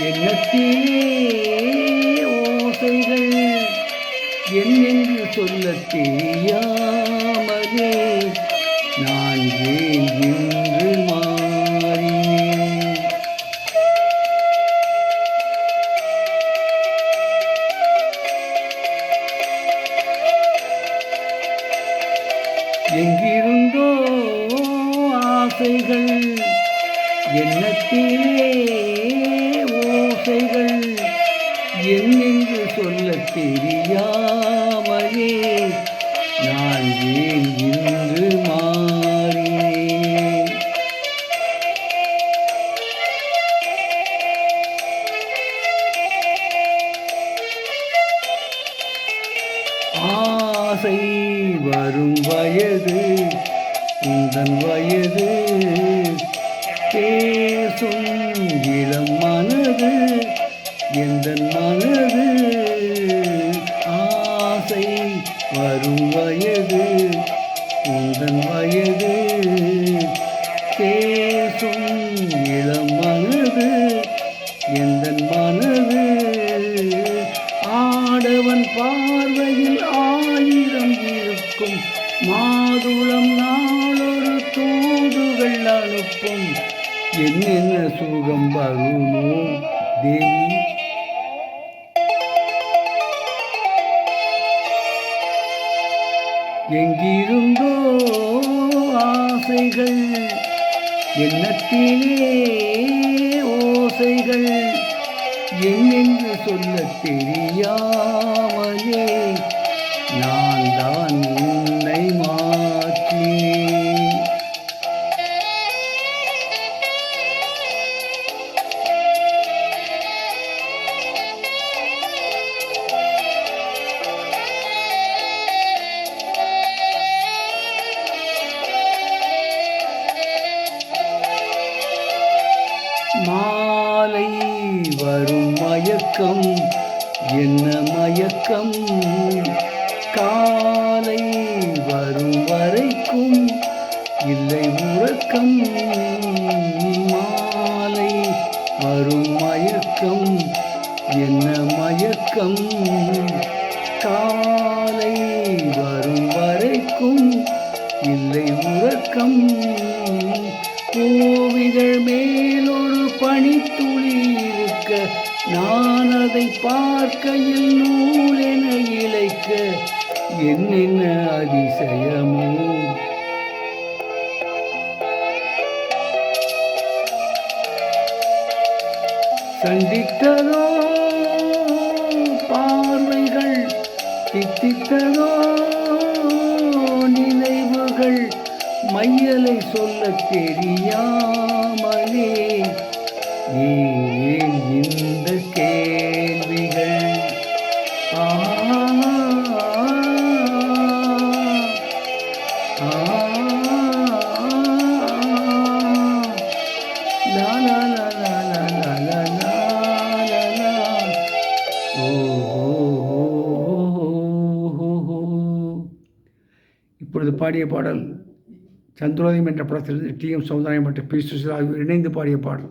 எண்ணத்திலே ஓசைகள் என்னென்று சொல்லத் தெரியாமலே நான் ஏன் என்று மாறினேன். எங்கிருந்தோ ஆசைகள் எண்ணத்திலே ஓசைகள் என்னென்று சொல்லத் தெரியாமலே நான் ஏன் இன்று மாறினேன். ஆசை வரும் வயது உந்தன் வயது பேசும் இளம் மனது எந்தன் மனது. ஆசை வரும் வயது உந்தன் வயது பேசும் இளம் மனது எந்தன் மனது. ஆடவன் பார்வையில் ஆயிரம் இருக்கும் மாதுளம் நாளொரு தூதுகள் அனுப்பும். என்னென்ன சுகம் வருமோ தேவி. எங்கிருந்தோ ஆசைகள் எண்ணத்திலே ஓசைகள் என்னென்று சொல்லத் தெரியாமலே நான் தான் உன்னை மாற்றினேன். மாலை வரும் மயக்கம் என்ன மயக்கம் காலை வரும் வரைக்கும் இல்லை உறக்கம். மாலை வரும் மயக்கம் என்ன மயக்கம் காலை வரும் வரைக்கும் இல்லை உறக்கம். பூவிகள் மேலொரு பனித்துளி இருக்க நான் அதை பார்க்கையில் நூலென இழைக்க என்னென்ன அதிசயமோ. சந்தித்ததோ பார்வைகள் தித்தித்ததோ நினைவுகள் மையலை சொல்லத் தெரியாமலே ஏன் இந்த கேள்விகள். இப்பொழுது பாடிய பாடல் சந்திரோதயம் என்ற படத்திலிருந்து டி.எம். சௌந்தரராஜன் மற்றும் பி. சுசீலா ஆகியோர் இணைந்து பாடிய பாடல்.